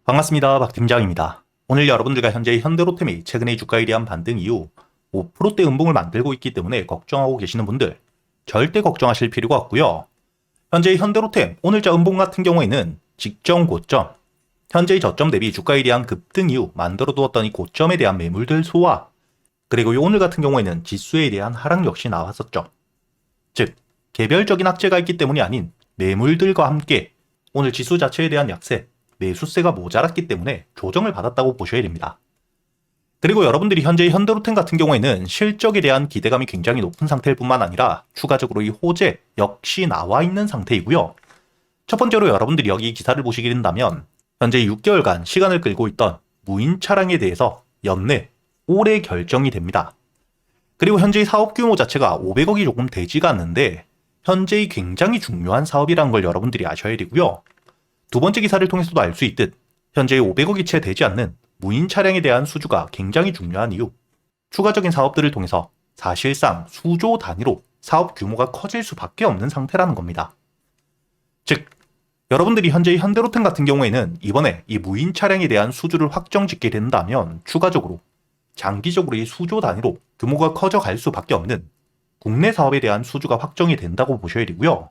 반갑습니다. 박 팀장입니다. 오늘 여러분들과 현재 현대로템이 최근의 주가에 대한 반등 이후 5%대 음봉을 만들고 있기 때문에 걱정하고 계시는 분들 절대 걱정하실 필요가 없고요. 현재 현대로템 오늘자 음봉 같은 경우에는 직전 고점, 현재의 저점 대비 주가에 대한 급등 이후 만들어 두었던 이 고점에 대한 매물들 소화, 그리고 오늘 같은 경우에는 지수에 대한 하락 역시 나왔었죠. 즉, 개별적인 악재가 있기 때문이 아닌 매물들과 함께 오늘 지수 자체에 대한 약세, 매수세가 모자랐기 때문에 조정을 받았다고 보셔야 됩니다. 그리고 여러분들이 현재 현대로템 같은 경우에는 실적에 대한 기대감이 굉장히 높은 상태일 뿐만 아니라 추가적으로 이 호재 역시 나와 있는 상태이고요. 첫 번째로 여러분들이 여기 기사를 보시게 된다면 현재 6개월간 시간을 끌고 있던 무인 차량에 대해서 연내 올해 결정이 됩니다. 그리고 현재의 사업 규모 자체가 500억이 조금 되지가 않는데 현재의 굉장히 중요한 사업이라는 걸 여러분들이 아셔야 되고요. 두 번째 기사를 통해서도 알 수 있듯 현재 500억이 채 되지 않는 무인 차량에 대한 수주가 굉장히 중요한 이유, 추가적인 사업들을 통해서 사실상 수조 단위로 사업 규모가 커질 수밖에 없는 상태라는 겁니다. 즉, 여러분들이 현재 현대로템 같은 경우에는 이번에 이 무인 차량에 대한 수주를 확정짓게 된다면 추가적으로 장기적으로 이 수조 단위로 규모가 커져갈 수밖에 없는 국내 사업에 대한 수주가 확정이 된다고 보셔야 되고요.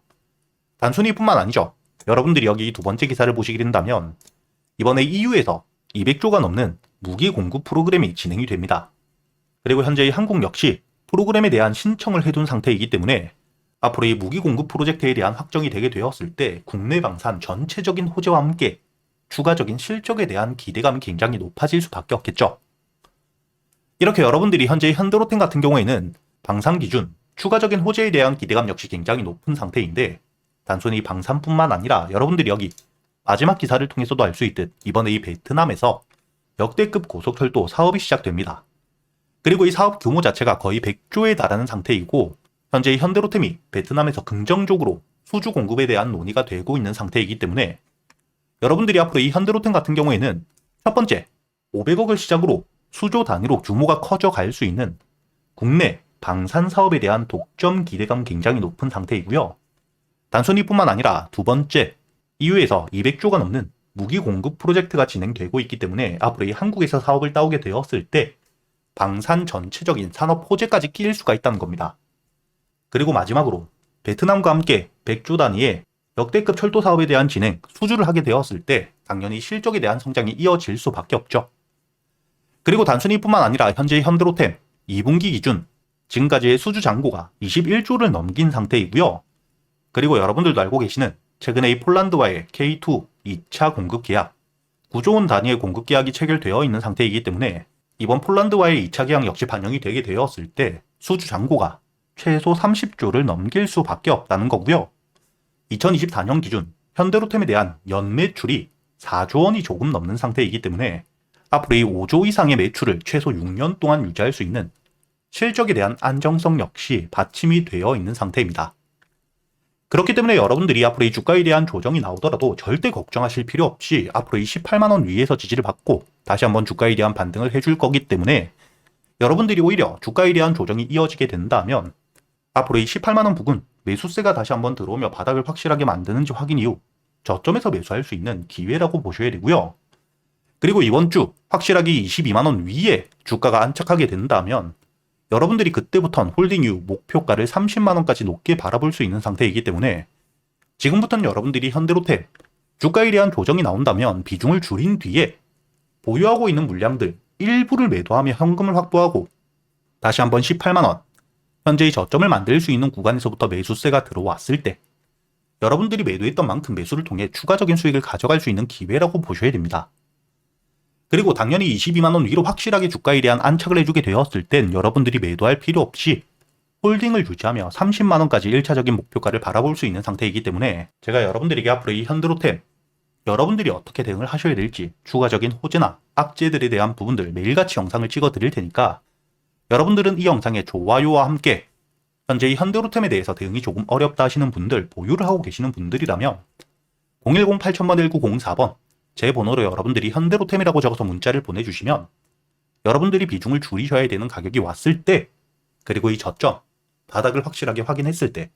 단순히 뿐만 아니죠. 여러분들이 여기 두 번째 기사를 보시게 된다면 이번에 EU에서 200조가 넘는 무기 공급 프로그램이 진행이 됩니다. 그리고 현재 한국 역시 프로그램에 대한 신청을 해둔 상태이기 때문에 앞으로 이 무기 공급 프로젝트에 대한 확정이 되게 되었을 때 국내 방산 전체적인 호재와 함께 추가적인 실적에 대한 기대감이 굉장히 높아질 수밖에 없겠죠. 이렇게 여러분들이 현재 현대로템 같은 경우에는 방산 기준, 추가적인 호재에 대한 기대감 역시 굉장히 높은 상태인데 단순히 방산뿐만 아니라 여러분들이 여기 마지막 기사를 통해서도 알 수 있듯 이번에 이 베트남에서 역대급 고속철도 사업이 시작됩니다. 그리고 이 사업 규모 자체가 거의 100조에 달하는 상태이고 현재 현대로템이 베트남에서 긍정적으로 수주 공급에 대한 논의가 되고 있는 상태이기 때문에 여러분들이 앞으로 이 현대로템 같은 경우에는 첫 번째 500억을 시작으로 수조 단위로 규모가 커져갈 수 있는 국내 방산 사업에 대한 독점 기대감 굉장히 높은 상태이고요. 단순히 뿐만 아니라 두 번째, EU에서 200조가 넘는 무기 공급 프로젝트가 진행되고 있기 때문에 앞으로 이 한국에서 사업을 따오게 되었을 때 방산 전체적인 산업 호재까지 끼일 수가 있다는 겁니다. 그리고 마지막으로 베트남과 함께 100조 단위의 역대급 철도 사업에 대한 진행, 수주를 하게 되었을 때 당연히 실적에 대한 성장이 이어질 수밖에 없죠. 그리고 단순히 뿐만 아니라 현재 현대로템 2분기 기준 지금까지의 수주 잔고가 21조를 넘긴 상태이고요. 그리고 여러분들도 알고 계시는 최근에 이 폴란드와의 K2 2차 공급 계약, 9조 원 단위의 공급 계약이 체결되어 있는 상태이기 때문에 이번 폴란드와의 2차 계약 역시 반영이 되게 되었을 때 수주 잔고가 최소 30조를 넘길 수밖에 없다는 거고요. 2024년 기준 현대로템에 대한 연 매출이 4조 원이 조금 넘는 상태이기 때문에 앞으로 이 5조 이상의 매출을 최소 6년 동안 유지할 수 있는 실적에 대한 안정성 역시 받침이 되어 있는 상태입니다. 그렇기 때문에 여러분들이 앞으로 이 주가에 대한 조정이 나오더라도 절대 걱정하실 필요 없이 앞으로 이 18만원 위에서 지지를 받고 다시 한번 주가에 대한 반등을 해줄 거기 때문에 여러분들이 오히려 주가에 대한 조정이 이어지게 된다면 앞으로 이 18만원 부근 매수세가 다시 한번 들어오며 바닥을 확실하게 만드는지 확인 이후 저점에서 매수할 수 있는 기회라고 보셔야 되고요. 그리고 이번 주 확실하게 22만원 위에 주가가 안착하게 된다면 여러분들이 그때부터는 홀딩 이후 목표가를 30만원까지 높게 바라볼 수 있는 상태이기 때문에 지금부터는 여러분들이 현대로템 주가에 대한 조정이 나온다면 비중을 줄인 뒤에 보유하고 있는 물량들 일부를 매도하며 현금을 확보하고 다시 한번 18만원 현재의 저점을 만들 수 있는 구간에서부터 매수세가 들어왔을 때 여러분들이 매도했던 만큼 매수를 통해 추가적인 수익을 가져갈 수 있는 기회라고 보셔야 됩니다. 그리고 당연히 22만원 위로 확실하게 주가에 대한 안착을 해주게 되었을 땐 여러분들이 매도할 필요 없이 홀딩을 유지하며 30만원까지 1차적인 목표가를 바라볼 수 있는 상태이기 때문에 제가 여러분들에게 앞으로 이 현대로템 여러분들이 어떻게 대응을 하셔야 될지 추가적인 호재나 악재들에 대한 부분들 매일같이 영상을 찍어 드릴 테니까 여러분들은 이 영상의 좋아요와 함께 현재 이 현대로템에 대해서 대응이 조금 어렵다 하시는 분들, 보유를 하고 계시는 분들이라면 010-8000-1904번 제 번호로 여러분들이 현대로템이라고 적어서 문자를 보내주시면 여러분들이 비중을 줄이셔야 되는 가격이 왔을 때 그리고 이 저점, 바닥을 확실하게 확인했을 때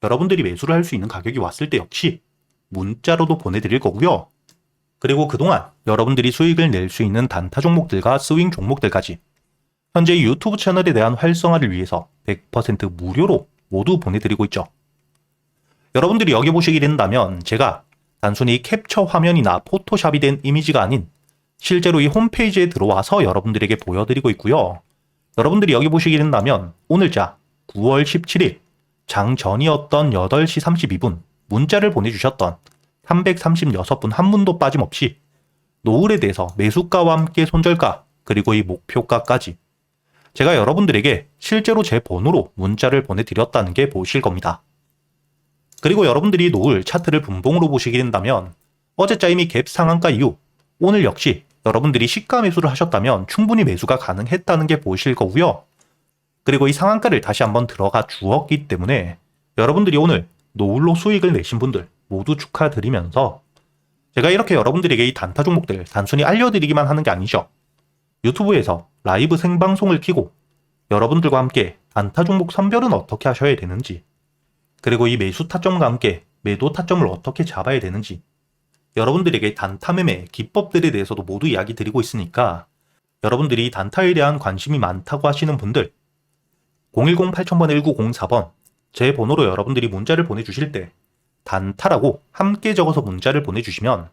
여러분들이 매수를 할 수 있는 가격이 왔을 때 역시 문자로도 보내드릴 거고요. 그리고 그동안 여러분들이 수익을 낼 수 있는 단타 종목들과 스윙 종목들까지 현재 유튜브 채널에 대한 활성화를 위해서 100% 무료로 모두 보내드리고 있죠. 여러분들이 여기 보시게 된다면 제가 단순히 캡처 화면이나 포토샵이 된 이미지가 아닌 실제로 이 홈페이지에 들어와서 여러분들에게 보여드리고 있고요. 여러분들이 여기 보시게 된다면 오늘자 9월 17일 장 전이었던 8시 32분 문자를 보내주셨던 336분 한 분도 빠짐없이 노을에 대해서 매수가와 함께 손절가 그리고 이 목표가까지 제가 여러분들에게 실제로 제 번호로 문자를 보내드렸다는 게 보이실 겁니다. 그리고 여러분들이 노을 차트를 분봉으로 보시게 된다면 어제자 이미 갭 상한가 이후 오늘 역시 여러분들이 시가 매수를 하셨다면 충분히 매수가 가능했다는 게 보이실 거고요. 그리고 이 상한가를 다시 한번 들어가 주었기 때문에 여러분들이 오늘 노을로 수익을 내신 분들 모두 축하드리면서 제가 이렇게 여러분들에게 이 단타 종목들 단순히 알려드리기만 하는 게 아니죠. 유튜브에서 라이브 생방송을 켜고 여러분들과 함께 단타 종목 선별은 어떻게 하셔야 되는지 그리고 이 매수 타점과 함께 매도 타점을 어떻게 잡아야 되는지 여러분들에게 단타 매매 기법들에 대해서도 모두 이야기 드리고 있으니까 여러분들이 단타에 대한 관심이 많다고 하시는 분들 010-8000번 1904번 제 번호로 여러분들이 문자를 보내주실 때 단타라고 함께 적어서 문자를 보내주시면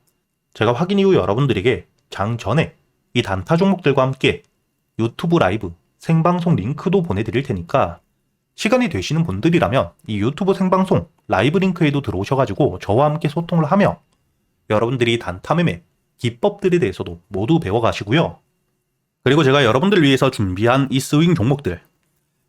제가 확인 이후 여러분들에게 장 전에 이 단타 종목들과 함께 유튜브 라이브 생방송 링크도 보내드릴 테니까 시간이 되시는 분들이라면 이 유튜브 생방송 라이브 링크에도 들어오셔가지고 저와 함께 소통을 하며 여러분들이 단타 매매 기법들에 대해서도 모두 배워가시고요. 그리고 제가 여러분들을 위해서 준비한 이 스윙 종목들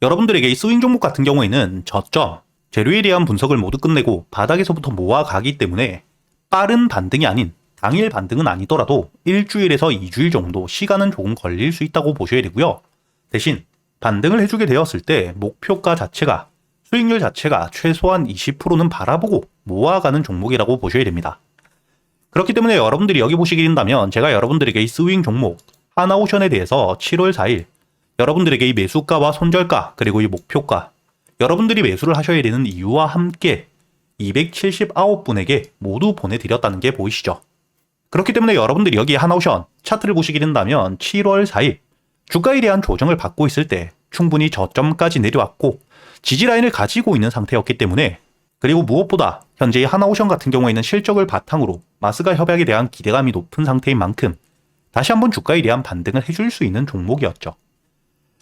여러분들에게 이 스윙 종목 같은 경우에는 저점, 재료에 대한 분석을 모두 끝내고 바닥에서부터 모아가기 때문에 빠른 반등이 아닌 당일 반등은 아니더라도 일주일에서 2주일 정도 시간은 조금 걸릴 수 있다고 보셔야 되고요. 대신 반등을 해주게 되었을 때 목표가 자체가 수익률 자체가 최소한 20%는 바라보고 모아가는 종목이라고 보셔야 됩니다. 그렇기 때문에 여러분들이 여기 보시게 된다면 제가 여러분들에게 이 스윙 종목 하나오션에 대해서 7월 4일 여러분들에게 이 매수가와 손절가 그리고 이 목표가 여러분들이 매수를 하셔야 되는 이유와 함께 279분에게 모두 보내드렸다는 게 보이시죠? 그렇기 때문에 여러분들이 여기 하나오션 차트를 보시게 된다면 7월 4일 주가에 대한 조정을 받고 있을 때 충분히 저점까지 내려왔고 지지라인을 가지고 있는 상태였기 때문에 그리고 무엇보다 현재 하나오션 같은 경우에는 실적을 바탕으로 마스가 협약에 대한 기대감이 높은 상태인 만큼 다시 한번 주가에 대한 반등을 해줄 수 있는 종목이었죠.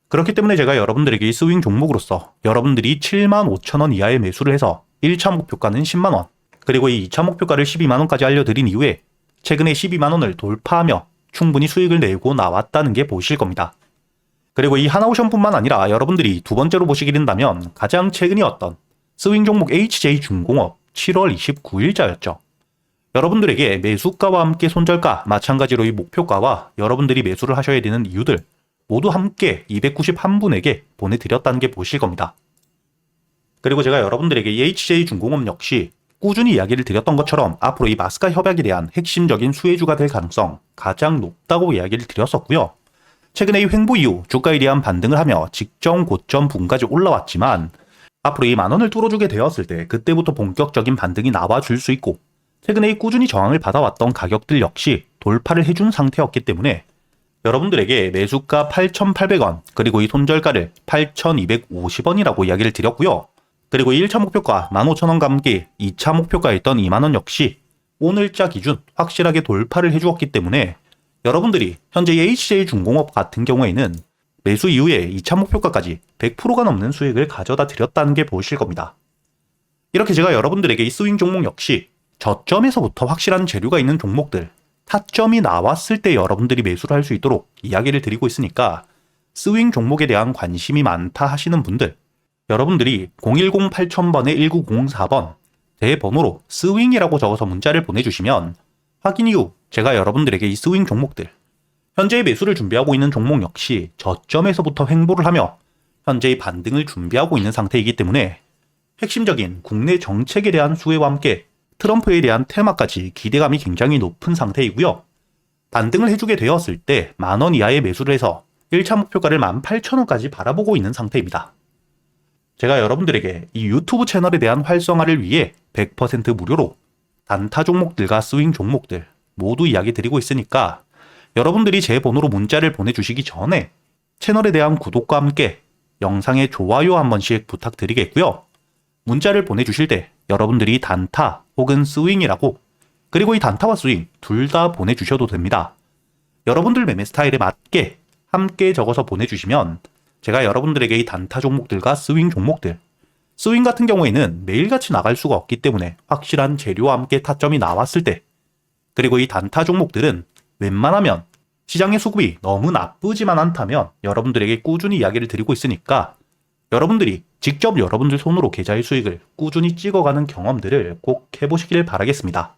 그렇기 때문에 제가 여러분들에게 이 스윙 종목으로서 여러분들이 75,000원 이하의 매수를 해서 1차 목표가는 10만원 그리고 이 2차 목표가를 12만원까지 알려드린 이후에 최근에 12만원을 돌파하며 충분히 수익을 내고 나왔다는 게 보이실 겁니다. 그리고 이 하나오션뿐만 아니라 여러분들이 두 번째로 보시게 된다면 가장 최근이었던 스윙 종목 HJ중공업 7월 29일자였죠. 여러분들에게 매수가와 함께 손절가 마찬가지로 이 목표가와 여러분들이 매수를 하셔야 되는 이유들 모두 함께 291분에게 보내드렸다는 게 보실 겁니다. 그리고 제가 여러분들에게 이 HJ중공업 역시 꾸준히 이야기를 드렸던 것처럼 앞으로 이 마스카 협약에 대한 핵심적인 수혜주가 될 가능성 가장 높다고 이야기를 드렸었고요. 최근에 이 횡보 이후 주가에 대한 반등을 하며 직전 고점 부근까지 올라왔지만 앞으로 이 만원을 뚫어주게 되었을 때 그때부터 본격적인 반등이 나와줄 수 있고 최근에 이 꾸준히 저항을 받아왔던 가격들 역시 돌파를 해준 상태였기 때문에 여러분들에게 매수가 8,800원 그리고 이 손절가를 8,250원이라고 이야기를 드렸고요. 그리고 1차 목표가 15,000원과 함께 2차 목표가였던 2만원 역시 오늘자 기준 확실하게 돌파를 해주었기 때문에 여러분들이 현재 HJ중공업 같은 경우에는 매수 이후에 2차 목표가까지 100%가 넘는 수익을 가져다 드렸다는 게 보이실 겁니다. 이렇게 제가 여러분들에게 이 스윙 종목 역시 저점에서부터 확실한 재료가 있는 종목들 타점이 나왔을 때 여러분들이 매수를 할 수 있도록 이야기를 드리고 있으니까 스윙 종목에 대한 관심이 많다 하시는 분들 여러분들이 010-8000번에 1904번 제 번호로 스윙이라고 적어서 문자를 보내주시면 확인 이후 제가 여러분들에게 이 스윙 종목들 현재의 매수를 준비하고 있는 종목 역시 저점에서부터 횡보를 하며 현재의 반등을 준비하고 있는 상태이기 때문에 핵심적인 국내 정책에 대한 수혜와 함께 트럼프에 대한 테마까지 기대감이 굉장히 높은 상태이고요. 반등을 해주게 되었을 때 만원 이하의 매수를 해서 1차 목표가를 18,000원까지 바라보고 있는 상태입니다. 제가 여러분들에게 이 유튜브 채널에 대한 활성화를 위해 100% 무료로 단타 종목들과 스윙 종목들 모두 이야기 드리고 있으니까 여러분들이 제 번호로 문자를 보내주시기 전에 채널에 대한 구독과 함께 영상에 좋아요 한 번씩 부탁드리겠고요. 문자를 보내주실 때 여러분들이 단타 혹은 스윙이라고, 그리고 이 단타와 스윙 둘 다 보내주셔도 됩니다. 여러분들 매매 스타일에 맞게 함께 적어서 보내주시면 제가 여러분들에게 이 단타 종목들과 스윙 종목들, 스윙 같은 경우에는 매일같이 나갈 수가 없기 때문에 확실한 재료와 함께 타점이 나왔을 때, 그리고 이 단타 종목들은 웬만하면 시장의 수급이 너무 나쁘지만 않다면 여러분들에게 꾸준히 이야기를 드리고 있으니까 여러분들이 직접 여러분들 손으로 계좌의 수익을 꾸준히 찍어가는 경험들을 꼭 해보시길 바라겠습니다.